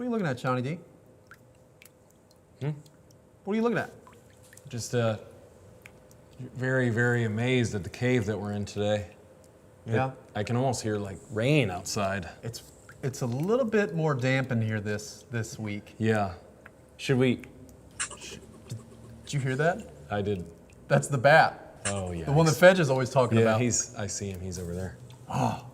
What are you looking at, Johnny D? What are you looking at? Just very, very amazed at the cave that we're in today. Yeah. I can almost hear like rain outside. It's a little bit more damp in here this week. Yeah. Should we? Did you hear that? I did. That's the bat. Oh yeah. The one that Fedge is always talking Yeah, about. I see him. He's over there. Oh.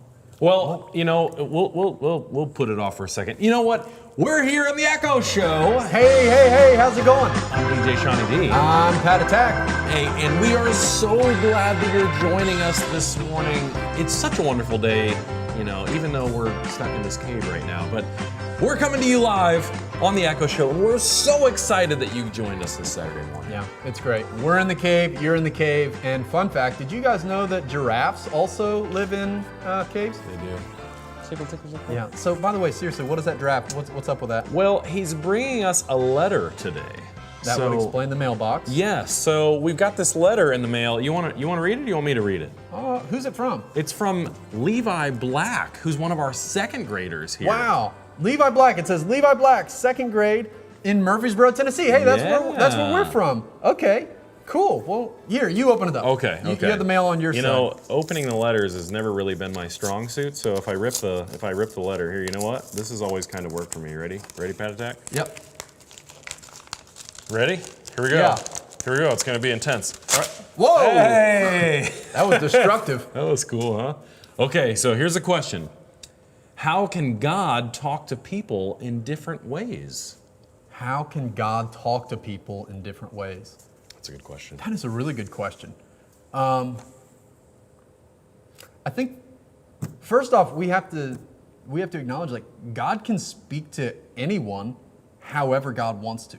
Well, you know, we'll put it off for a second. You know what? We're here on the ECCO Show. Hey, how's it going? I'm DJ Shawnee D. I'm Pat Attack. Hey, and we are so glad that you're joining us this morning. It's such a wonderful day, you know, even though we're stuck in this cave right now. But we're coming to you live on the ECCO Show, and we're so excited that you joined us this Saturday morning. Yeah, it's great. We're in the cave, you're in the cave, and fun fact, did you guys know that giraffes also live in caves? They do. Tickle. Yeah, so by the way, seriously, what is that giraffe? What's up with that? Well, he's bringing us a letter today. That would explain the mailbox. Yes, so we've got this letter in the mail. You want to read it or you want me to read it? Who's it from? It's from Levi Black, who's one of our second graders here. Wow, Levi Black. It says Levi Black, second grade in Murfreesboro, Tennessee. Hey, that's where we're from. Okay, cool. Well, here, you open it up. Okay. You have the mail on your side. You know, opening the letters has never really been my strong suit. So if I rip the letter here, you know what? This has always kind of worked for me. Ready, Pat Attack? Yep. Ready? Here we go. Yeah. Here we go. It's gonna be intense. All right. Whoa! Hey! That was destructive. That was cool, huh? Okay, so here's a question. How can God talk to people in different ways? How can God talk to people in different ways? That's a good question. That is a really good question. I think first off, we have to acknowledge like God can speak to anyone however God wants to.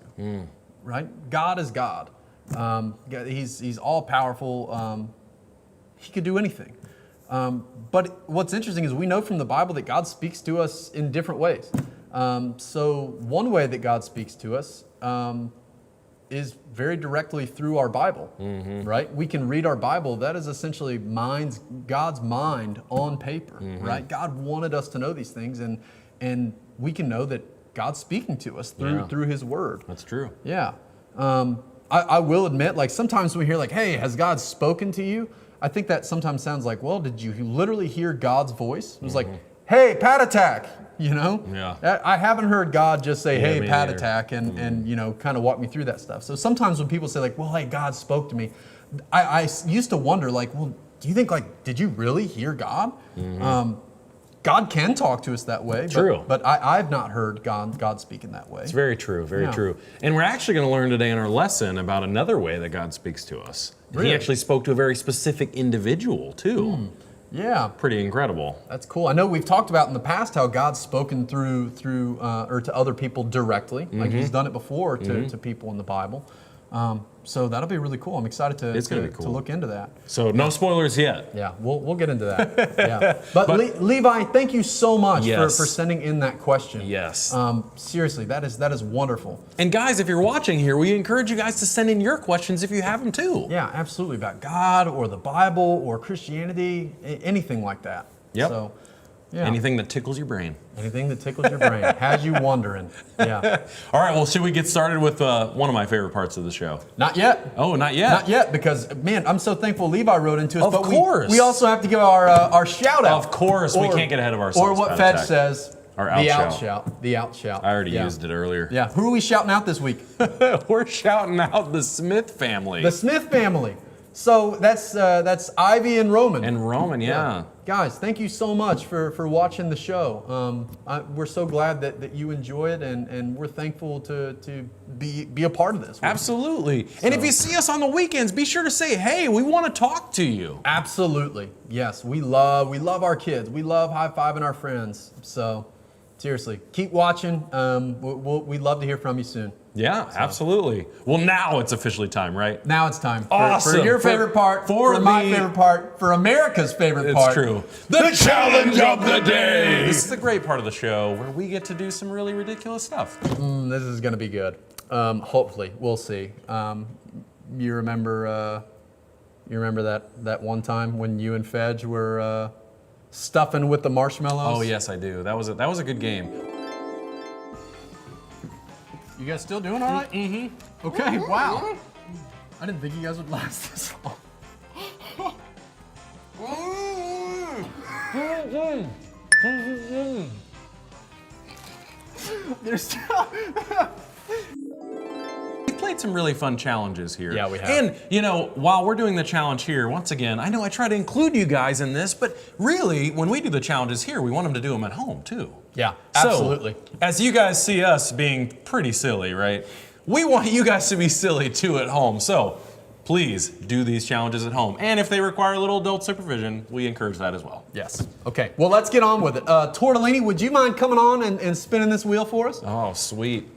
Right? God is God. He's all powerful. He could do anything. But what's interesting is we know from the Bible that God speaks to us in different ways. So one way that God speaks to us is very directly through our Bible, right? We can read our Bible. That is essentially God's mind on paper, right? God wanted us to know these things, and we can know that God's speaking to us through His Word. That's true. Yeah. I will admit, like sometimes we hear like, hey, has God spoken to you? I think that sometimes sounds like, well, did you literally hear God's voice? It was like, hey, Pat Attack, you know? Yeah. I haven't heard God just say, hey, me Pat neither. Attack, and you know, kind of walk me through that stuff. So sometimes when people say like, well, hey, God spoke to me, I used to wonder like, well, do you think like, did you really hear God? God can talk to us that way. True. But I've not heard God speaking that way. It's very true, very true. And we're actually going to learn today in our lesson about another way that God speaks to us. Really? He actually spoke to a very specific individual too. Yeah. Pretty incredible. That's cool. I know we've talked about in the past how God's spoken through or to other people directly. Like He's done it before to people in the Bible. So that'll be really cool. I'm excited to look into that. So no spoilers yet. Yeah, we'll get into that. Yeah. But Levi, thank you so much for sending in that question. Yes. Seriously, that is wonderful. And guys, if you're watching here, we encourage you guys to send in your questions if you have them too. Yeah, absolutely, about God or the Bible or Christianity, anything like that. Yep. So, yeah. Anything that tickles your brain. Anything that tickles your brain, has you wondering. Yeah. All right, well, should we get started with one of my favorite parts of the show? Not yet. Oh, not yet? Not yet, because, man, I'm so thankful Levi wrote into us. Of course. We also have to give our shout out. Of course, we can't get ahead of ourselves. Or what Fedge says, Our the out out shout. shout. The out shout. I already used it earlier. Yeah. Who are we shouting out this week? We're shouting out the Smith family. The Smith family. So that's Ivy and Roman. And Roman, yeah. Guys, thank you so much for watching the show. We're so glad that you enjoy it, and we're thankful to be a part of this. Absolutely. And if you see us on the weekends, be sure to say, hey, we want to talk to you. Absolutely. Yes, we love our kids. We love high-fiving our friends. So seriously, keep watching. We'd love to hear from you soon. Yeah, absolutely. Well, now it's officially time, right? Now it's time Awesome. for your favorite part, for my favorite part, for America's favorite part. It's true. The challenge of the day. This is the great part of the show where we get to do some really ridiculous stuff. This is going to be good. Hopefully, we'll see. You remember that one time when you and Fedge were stuffing with the marshmallows? Oh yes, I do. That was a good game. You guys still doing all right? Mm-hmm. Okay, wow. I didn't think you guys would last this long. There's still... We played some really fun challenges here. Yeah, we have. And, you know, while we're doing the challenge here, once again, I know I try to include you guys in this, but really, when we do the challenges here, we want them to do them at home, too. Yeah, absolutely. So, as you guys see us being pretty silly, right? We want you guys to be silly, too, at home. So, please do these challenges at home. And if they require a little adult supervision, we encourage that as well. Yes. Okay, well, let's get on with it. Tortellini, would you mind coming on and spinning this wheel for us? Oh, sweet.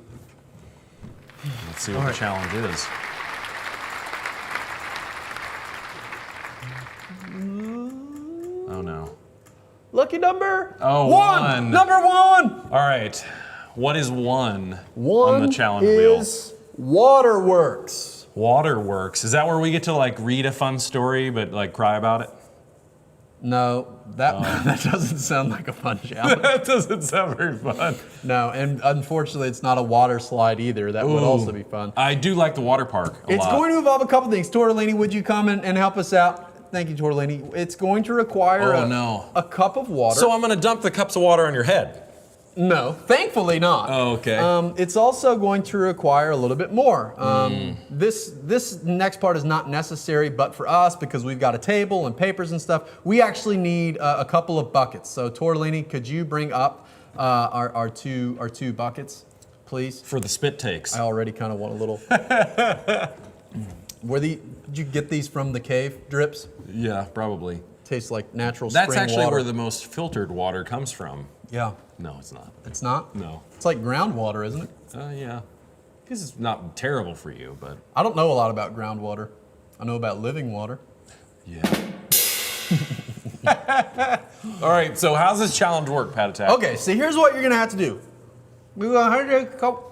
Let's see what the challenge is. Oh no. Lucky number? Oh, one. one. Number one. All right. What is one One on the challenge wheel? is Waterworks. Waterworks. Is that where we get to like read a fun story but like cry about it? No, that that doesn't sound like a fun challenge. That doesn't sound very fun. No, and unfortunately, it's not a water slide either. That would also be fun. I do like the water park a It's lot. going to involve a couple things. Tortellini, would you come and help us out? Thank you, Tortellini. It's going to require a cup of water. So I'm going to dump the cups of water on your head. No, thankfully not. Oh, okay. It's also going to require a little bit more. This next part is not necessary, but for us, because we've got a table and papers and stuff, we actually need a couple of buckets. So Tortellini, could you bring up our two buckets, please? For the spit takes. I already kind of want a little. Did you get these from the cave drips? Yeah, probably. Tastes like natural spring water. That's actually where the most filtered water comes from. Yeah. No, it's not. It's not? No. It's like groundwater, isn't it? Yeah. This is not terrible for you, but. I don't know a lot about groundwater. I know about living water. Yeah. All right, so how's this challenge work, Pat Attack? Okay, so here's what you're gonna have to do. We're gonna have to take a cup.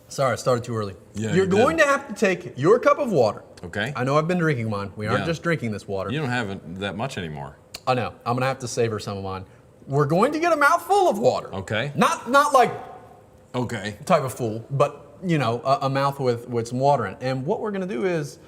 Sorry, I started too early. Yeah, you're going to have to take your cup of water. Okay. I know I've been drinking mine. We aren't Yeah. just drinking this water. You don't have that much anymore. I know. I'm gonna have to savor some of mine. We're going to get a mouthful of water. Okay. Not like Okay. type of full, but you know, a mouth with some water in it. And what we're gonna do is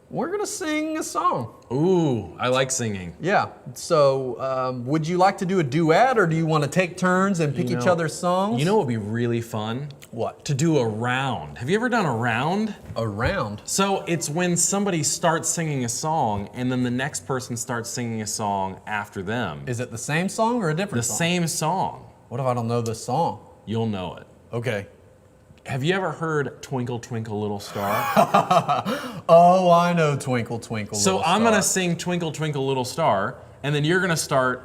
we're gonna sing a song. Ooh, I like singing. Yeah. So, would you like to do a duet, or do you want to take turns and pick each other's songs? You know what would be really fun? What? To do a round. Have you ever done a round? A round. So it's when somebody starts singing a song and then the next person starts singing a song after them. Is it the same song or a different The song? same song. What if I don't know this song? You'll know it. Okay. Have you ever heard Twinkle Twinkle Little Star? Oh, I know Twinkle Twinkle So Little I'm Star. gonna sing Twinkle Twinkle Little Star, and then you're gonna start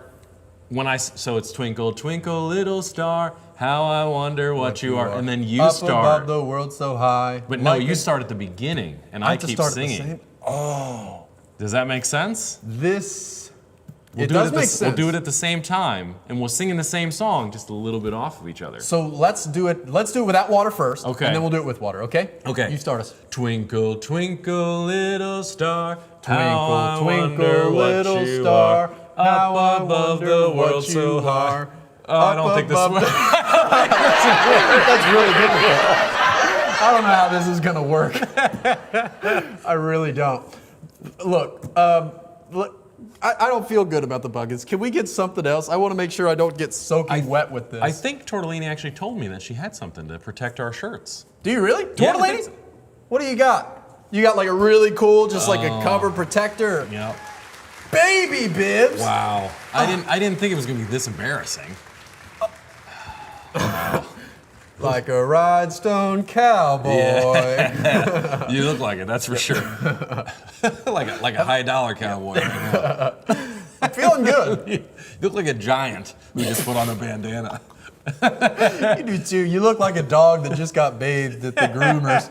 so it's Twinkle Twinkle Little Star, how I wonder what you are, and then you Up start. above the world so high. But no, like you it- start at the beginning, and I I have to keep start at the singing. same. Oh, Does that make sense? it do does at make the, sense. We'll do it at the same time, and we'll sing in the same song, just a little bit off of each other. So let's do it. Let's do it without water first. Okay. And then we'll do it with water. Okay. Okay. You start us. Twinkle, twinkle, little star, Twinkle, how I twinkle, wonder what little you star, are, how I up above wonder the what world you so high. are. Oh, I don't think this above one. That's really difficult. I don't know how this is gonna work. I really don't. Look, I don't feel good about the buckets. Can we get something else? I want to make sure I don't get soaking wet with this. I think Tortellini actually told me that she had something to protect our shirts. Do you really? Yeah, I Tortellini? think so. What do you got? You got like a really cool, just like a cover protector. Yep. Baby bibs. Wow. I didn't think it was gonna be this embarrassing. Like a rhinestone cowboy. You look like it, that's for sure. like a high dollar cowboy right now. I'm feeling good. You look like a giant who just put on a bandana. You do too. You look like a dog that just got bathed at the groomers.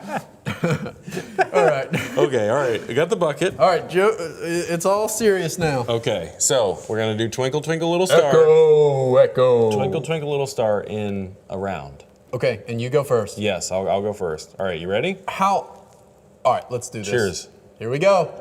All right. Okay, all right. We got the bucket. All right, Joe. It's all serious now. Okay, so we're gonna do Twinkle Twinkle Little Star. Echo, echo. Twinkle Twinkle Little Star in a round. Okay, and you go first. Yes, I'll go first. All right, you ready? How? All right, let's do this. Cheers. Here we go.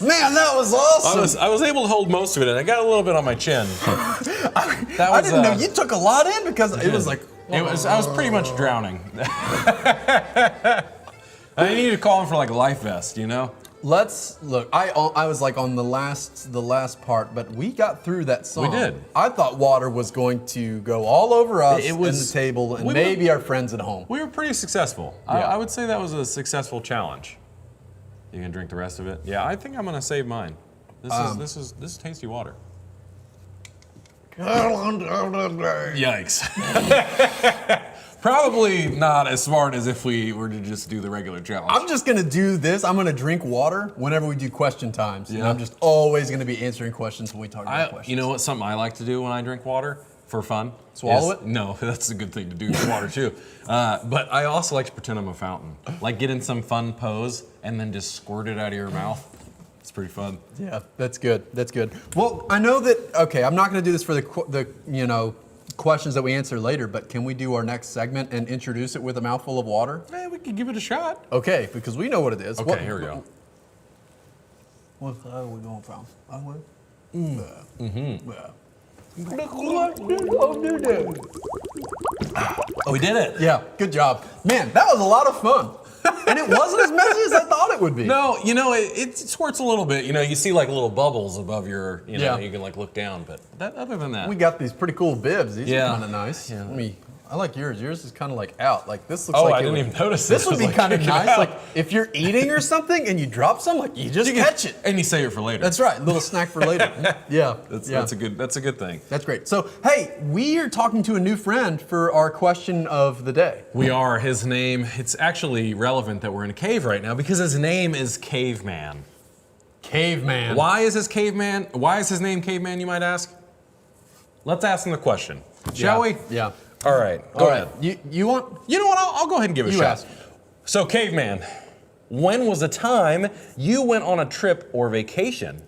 Man, that was awesome. I was able to hold most of it, and I got a little bit on my chin. I didn't know you took a lot in because it was like. I was pretty much drowning. I needed to call him for like a life vest, you know? Let's look. I was like on the last part, but we got through that song. We did. I thought water was going to go all over us It was- and the table and maybe our friends at home. We were pretty successful. Yeah. I would say that was a successful challenge. You gonna drink the rest of it? Yeah, I think I'm gonna save mine. This is tasty water. Yikes. Probably not as smart as if we were to just do the regular challenge. I'm just gonna do this. I'm gonna drink water whenever we do question times. And Yeah. I'm just always gonna be answering questions when we talk about questions. You know what? Something I like to do when I drink water for fun. Swallow it? No, that's a good thing to do with water too. But I also like to pretend I'm a fountain. Like get in some fun pose and then just squirt it out of your mouth. It's pretty fun. Yeah, that's good. That's good. Well, I know that. Okay, I'm not gonna do this for the questions that we answer later, but can we do our next segment and introduce it with a mouthful of water? We could give it a shot. Okay, because we know what it is. Okay, here we go. What side are we going from? We did it. Yeah, good job. Man, that was a lot of fun. And it wasn't as messy as I thought it would be. No, it squirts a little bit. You see like little bubbles above your, Yeah. you can like look down. But other than that, We got these pretty cool bibs. These Yeah. are kind of nice. Yeah. I like yours. Yours is kind of like out. Like this looks Oh, like I it didn't would- even notice This this. would be It was kind of like nice. out. Like if you're eating or something and you drop some, like you just catch it. and you save it for later. That's right. Little snack for later. Yeah. That's a good thing. That's great. So, hey, we are talking to a new friend for our question of the day. We are. His name. It's actually relevant that we're in a cave right now because his name is Caveman. Caveman. Why is his caveman? Why is his name Caveman? You might ask. Let's ask him the question, shall we? Yeah. All right. Go ahead. You want? You know what? I'll go ahead and give it a You shot. ask. So, Caveman, when was a time you went on a trip or vacation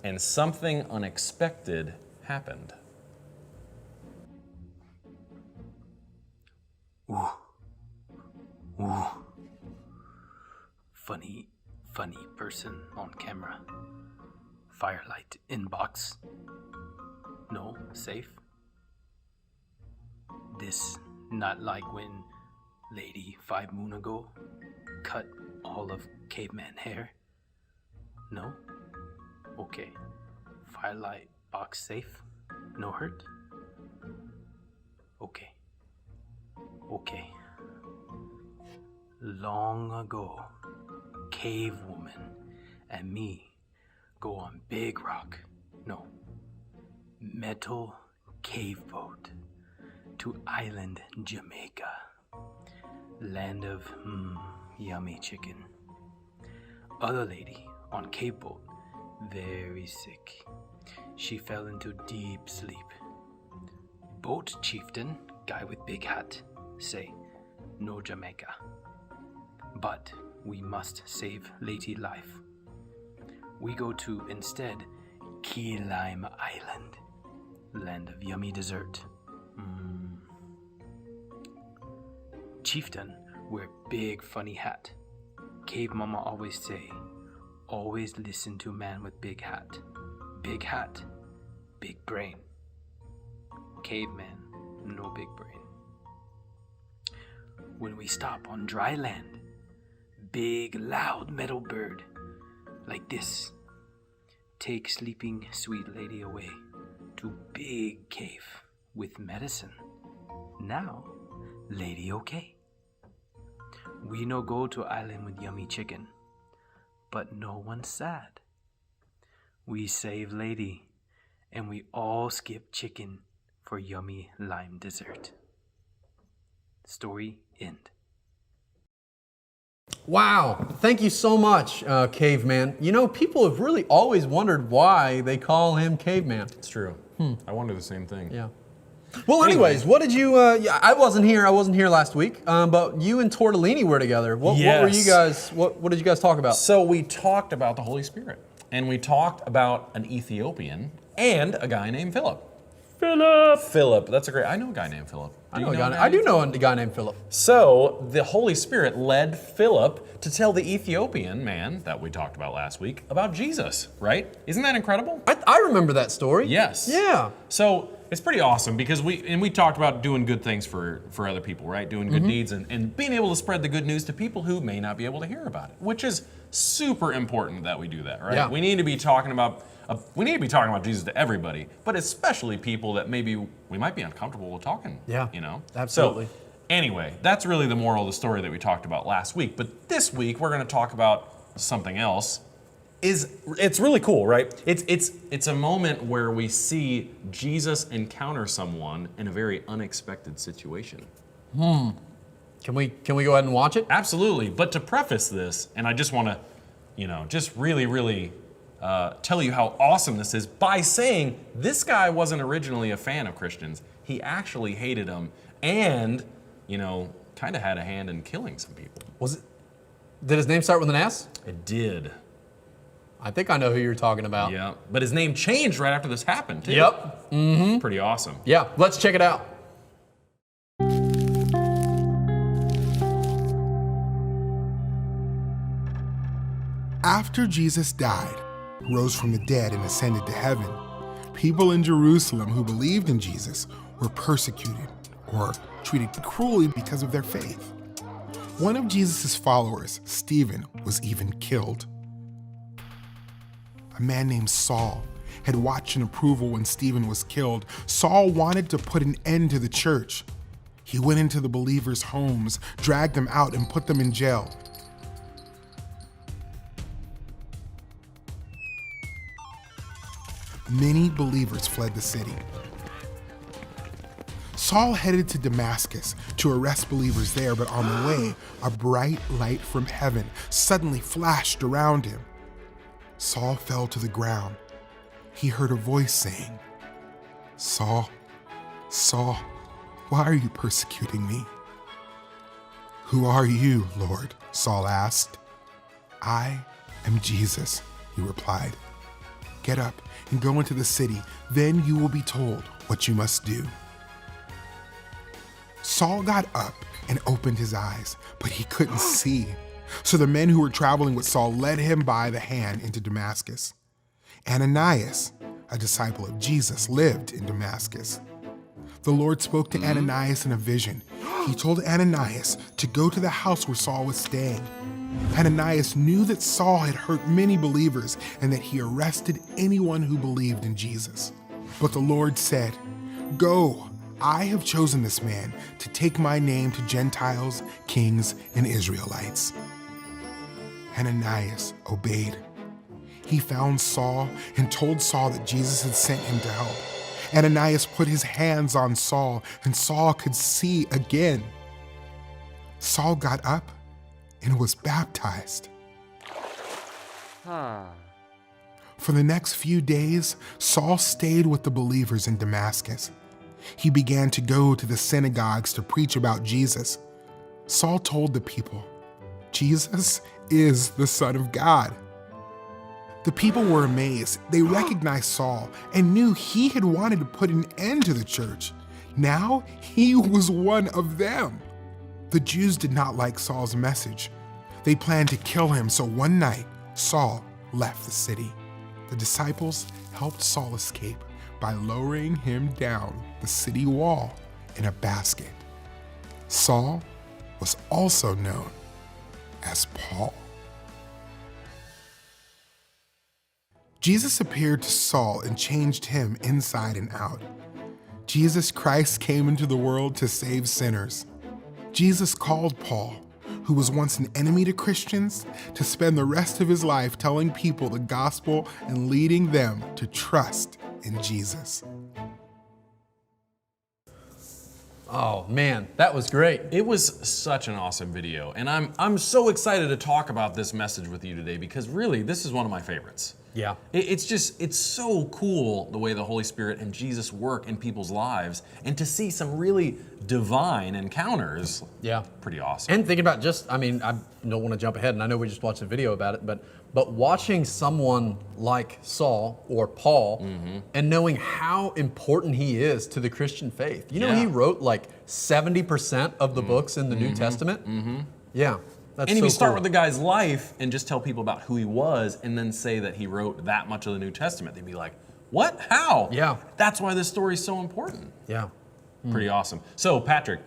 and something unexpected happened? Funny person on camera. Firelight inbox. No, safe. This not like when lady 5 moon ago cut all of caveman hair. No? Okay. Firelight box safe. No hurt? Okay. Okay. Long ago, cave woman and me go on big rock, no, metal cave boat to island Jamaica, land of yummy chicken. Other lady on cave boat, very sick. She fell into deep sleep. Boat chieftain, guy with big hat, say, no Jamaica. But we must save lady life. We go to, instead, Key Lime Island, land of yummy dessert. Chieftain wear big funny hat. Cave mama always say, always listen to man with big hat. Big hat, big brain. Caveman, no big brain. When we stop on dry land, big loud metal bird like this take sleeping sweet lady away to big cave with medicine. Now lady okay. We no go to island with yummy chicken, but no one sad. We save lady and we all skip chicken for yummy lime dessert. Story end. Wow. Thank you so much, Caveman. You know, people have really always wondered why they call him Caveman. It's true. I wonder the same thing. Yeah. Well, anyways, what did you? Yeah, I wasn't here. I wasn't here last week. But you and Tortellini were together. What were you guys? What did you guys talk about? So we talked about the Holy Spirit, and we talked about an Ethiopian and a guy named Philip. Philip. That's a great. I know a guy named Philip. I do know a guy named Philip. So the Holy Spirit led Philip to tell the Ethiopian man that we talked about last week about Jesus, right? Isn't that incredible? I remember that story. Yes. Yeah. So it's pretty awesome because we talked about doing good things for other people, right? Doing good deeds and being able to spread the good news to people who may not be able to hear about it, which is super important that we do that, right? Yeah. We need to be talking about Jesus to everybody, but especially people that maybe we might be uncomfortable with talking. Yeah, you know, absolutely. So, anyway, that's really the moral of the story that we talked about last week. But this week we're going to talk about something else. It's really cool, right? It's a moment where we see Jesus encounter someone in a very unexpected situation. Can we go ahead and watch it? Absolutely. But to preface this, and I just want to, just really tell you how awesome this is by saying this guy wasn't originally a fan of Christians. He actually hated them and, kind of had a hand in killing some people. Did his name start with an S? It did. I think I know who you're talking about. Yeah. But his name changed right after this happened, too. Yep. Mm-hmm. Pretty awesome. Yeah, let's check it out. After Jesus died, rose from the dead, and ascended to heaven, people in Jerusalem who believed in Jesus were persecuted or treated cruelly because of their faith. One of Jesus' followers, Stephen, was even killed. A man named Saul had watched in approval when Stephen was killed. Saul wanted to put an end to the church. He went into the believers' homes, dragged them out, and put them in jail. Many believers fled the city. Saul headed to Damascus to arrest believers there, but on the way, a bright light from heaven suddenly flashed around him. Saul fell to the ground. He heard a voice saying, "Saul, Saul, why are you persecuting me?" "Who are you, Lord?" Saul asked. "I am Jesus," he replied. "Get up and go into the city. Then you will be told what you must do." Saul got up and opened his eyes, but he couldn't see. So the men who were traveling with Saul led him by the hand into Damascus. Ananias, a disciple of Jesus, lived in Damascus. The Lord spoke to Ananias in a vision. He told Ananias to go to the house where Saul was staying. Ananias knew that Saul had hurt many believers and that he arrested anyone who believed in Jesus. But the Lord said, "Go, I have chosen this man to take my name to Gentiles, kings, and Israelites." Ananias obeyed. He found Saul and told Saul that Jesus had sent him to help. Ananias put his hands on Saul, and Saul could see again. Saul got up and was baptized. For the next few days, Saul stayed with the believers in Damascus. He began to go to the synagogues to preach about Jesus. Saul told the people, "Jesus is the Son of God." The people were amazed. They recognized Saul and knew he had wanted to put an end to the church. Now he was one of them. The Jews did not like Saul's message. They planned to kill him, so one night, Saul left the city. The disciples helped Saul escape by lowering him down the city wall in a basket. Saul was also known as Paul. Jesus appeared to Saul and changed him inside and out. Jesus Christ came into the world to save sinners. Jesus called Paul, who was once an enemy to Christians, to spend the rest of his life telling people the gospel and leading them to trust in Jesus. Oh man, that was great. It was such an awesome video, and I'm so excited to talk about this message with you today because really, this is one of my favorites. Yeah. It's so cool the way the Holy Spirit and Jesus work in people's lives, and to see some really divine encounters. Yeah. Pretty awesome. And thinking about I don't want to jump ahead, and I know we just watched a video about it, but watching someone like Saul or Paul and knowing how important he is to the Christian faith. You know, he wrote like 70% of the books in the New Testament. Yeah. That's and if so you start cool. with the guy's life and just tell people about who he was and then say that he wrote that much of the New Testament, they'd be like, what? How? Yeah. That's why this story is so important. Yeah. Pretty awesome. So Patrick,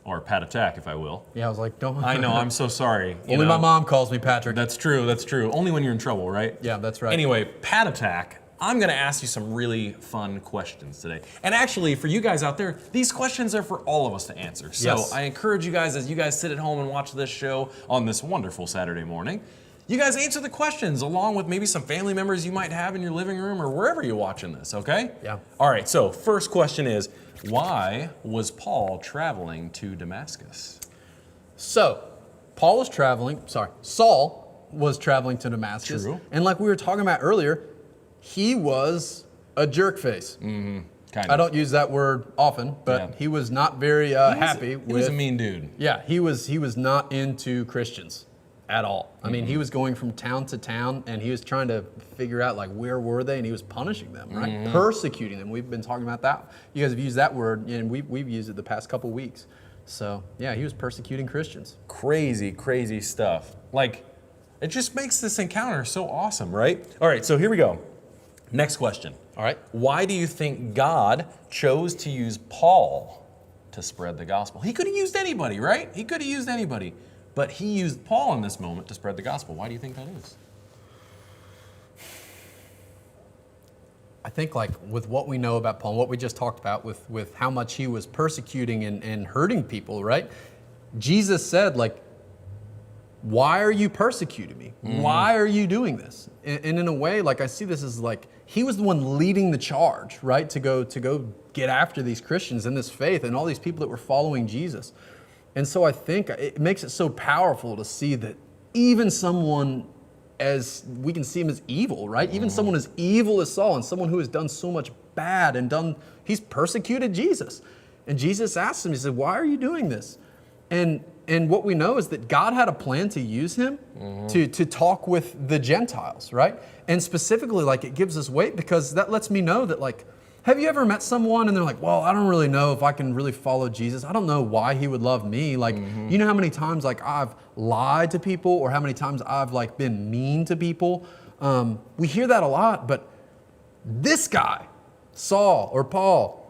or Pat Attack, if I will. Yeah, I was like, don't. I know, I'm so sorry. Only my mom calls me Patrick. That's true, that's true. Only when you're in trouble, right? Yeah, that's right. Anyway, Pat Attack, I'm gonna ask you some really fun questions today. And actually, for you guys out there, these questions are for all of us to answer. So Yes. I encourage you guys, as you guys sit at home and watch this show on this wonderful Saturday morning, you guys answer the questions along with maybe some family members you might have in your living room or wherever you're watching this, okay? Yeah. All right, so first question is, why was Paul traveling to Damascus? So, Saul was traveling to Damascus. True. And like we were talking about earlier, he was a jerk face. Kind of. I don't use that word often, but Yeah. he was not very happy He with. was a mean dude. Yeah, he was not into Christians at all. I mean, he was going from town to town and he was trying to figure out like where were they, and he was punishing them, right? Persecuting them. We've been talking about that. You guys have used that word, and we've used it the past couple weeks. So yeah, he was persecuting Christians. Crazy, crazy stuff. Like, it just makes this encounter so awesome, right? All right, so here we go. Next question. All right. Why do you think God chose to use Paul to spread the gospel? He could have used anybody, right? He could have used anybody. But he used Paul in this moment to spread the gospel. Why do you think that is? I think like with what we know about Paul, and what we just talked about with how much he was persecuting and hurting people, right? Jesus said like, why are you persecuting me? Why are you doing this? And in a way, like I see this as like, he was the one leading the charge, right? To go get after these Christians and this faith and all these people that were following Jesus. And so I think it makes it so powerful to see that even someone as we can see him as evil, right? Even someone as evil as Saul and someone who has done so much bad and he's persecuted Jesus. And Jesus asked him, he said, why are you doing this? And what we know is that God had a plan to use him to talk with the Gentiles, right? And specifically, like it gives us weight because that lets me know that like, have you ever met someone and they're like, well, I don't really know if I can really follow Jesus. I don't know why he would love me. Like, you know how many times like I've lied to people or how many times I've like been mean to people? We hear that a lot, but this guy, Saul or Paul,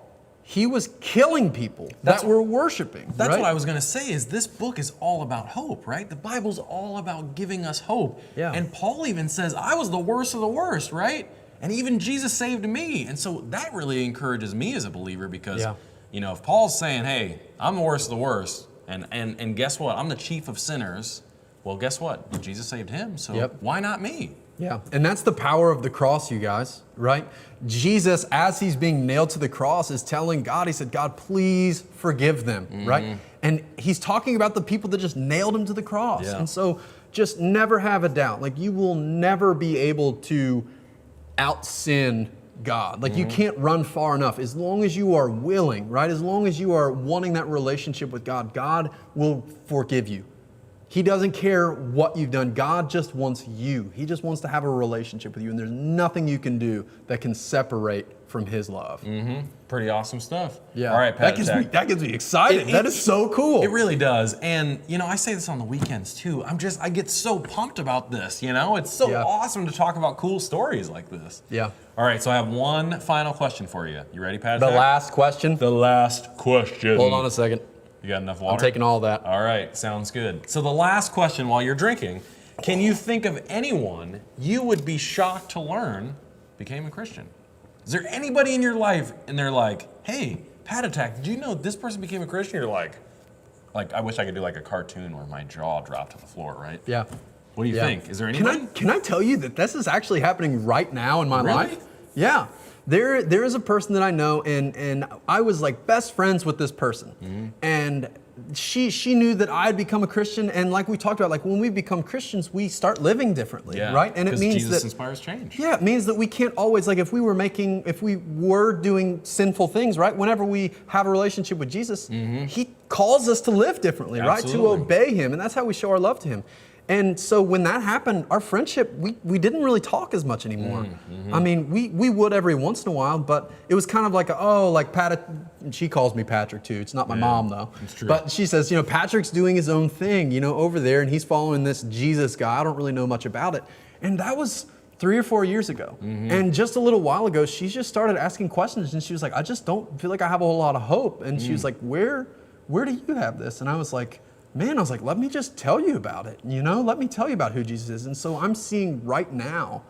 he was killing people that were worshiping. That's right? what I was going to say is this book is all about hope, right? The Bible's all about giving us hope. Yeah. And Paul even says, I was the worst of the worst, right? And even Jesus saved me. And so that really encourages me as a believer because, you know, if Paul's saying, hey, I'm the worst of the worst, and guess what? I'm the chief of sinners. Well, guess what? Jesus saved him, so why not me? Yeah, and that's the power of the cross, you guys, right? Jesus, as he's being nailed to the cross, is telling God, he said, God, please forgive them, right? And he's talking about the people that just nailed him to the cross. Yeah. And so just never have a doubt. Like you will never be able to out-sin God. Like you can't run far enough. As long as you are willing, right? As long as you are wanting that relationship with God, God will forgive you. He doesn't care what you've done. God just wants you. He just wants to have a relationship with you. And there's nothing you can do that can separate from his love. Pretty awesome stuff. Yeah. All right, Pat. That gets me excited. That is so cool. It really does. And, you know, I say this on the weekends too. I get so pumped about this, you know? It's so awesome to talk about cool stories like this. Yeah. All right, so I have one final question for you. You ready, Pat? The last question. The last question. Hold on a second. You got enough water? I'm taking all that. All right, sounds good. So the last question while you're drinking, can you think of anyone you would be shocked to learn became a Christian? Is there anybody in your life and they're like, hey, Pat Attack, did you know this person became a Christian? You're like, I wish I could do like a cartoon where my jaw dropped to the floor, right? Yeah. What do you think? Is there anyone? Can I tell you that this is actually happening right now in my Really? life? Yeah. There is a person that I know, and I was like best friends with this person, and she knew that I had become a Christian, and like we talked about, like when we become Christians, we start living differently, right? And it means Jesus that inspires change. Yeah, it means that we can't always, like if we were doing sinful things, right? Whenever we have a relationship with Jesus, He calls us to live differently, right? To Absolutely. obey Him, and that's how we show our love to Him. And so when that happened, our friendship, we didn't really talk as much anymore. I mean, we would every once in a while, but it was kind of like, she calls me Patrick too. It's not my mom though. It's true. But she says, Patrick's doing his own thing, over there, and he's following this Jesus guy. I don't really know much about it. And that was 3 or 4 years ago. And just a little while ago, she just started asking questions, and she was like, I just don't feel like I have a whole lot of hope. And she was like, where do you have this? And I was like, let me just tell you about it, let me tell you about who Jesus is. And so I'm seeing right now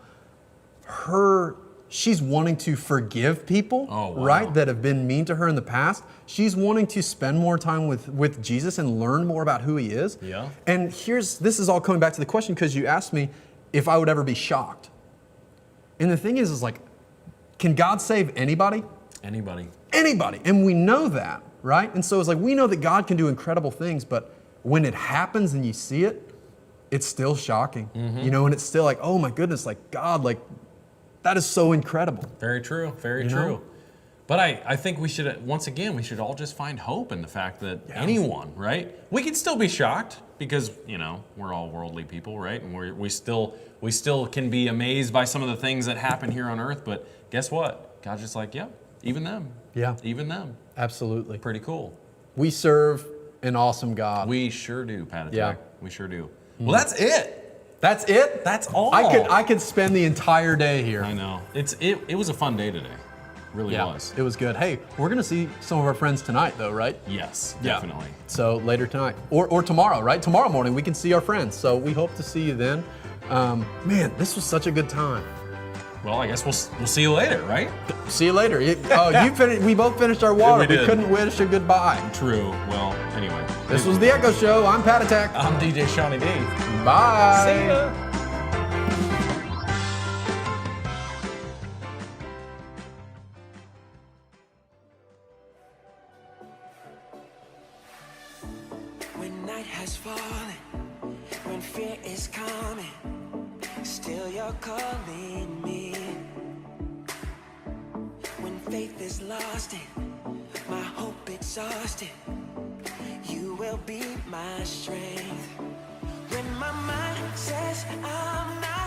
she's wanting to forgive people, right, that have been mean to her in the past. She's wanting to spend more time with Jesus and learn more about who He is. Yeah. And this is all coming back to the question, because you asked me if I would ever be shocked. And the thing is like, can God save anybody? Anybody. And we know that, right? And so it's like, we know that God can do incredible things, but when it happens and you see it, it's still shocking, and it's still like, oh my goodness, like God, like that is so incredible. Very true, very true. But I think we should all just find hope in the fact that anyone, right? We can still be shocked because, we're all worldly people, right? And we still can be amazed by some of the things that happen here on earth, but guess what? God's just like, even them. Yeah. Even them. Absolutely. Pretty cool. We serve an awesome God. We sure do, Pat Attack. Yeah. We sure do. Well, that's it. That's it? That's all. I could spend the entire day here. I know. It was a fun day today. Really was. It was good. Hey, we're gonna see some of our friends tonight though, right? Yes, Yeah. definitely. So later tonight. Or tomorrow, right? Tomorrow morning we can see our friends. So we hope to see you then. Man, this was such a good time. Well, I guess we'll see you later, right? See you later. We both finished our water. We did. We couldn't wish a goodbye. True. Well, anyway. This was the ECCO Show. I'm Pat Attack. I'm DJ Shawnee D. Bye. See ya. When night has fallen, when fear is coming, still you're calling me. When faith is lost and my hope exhausted, you will be my strength. When my mind says I'm not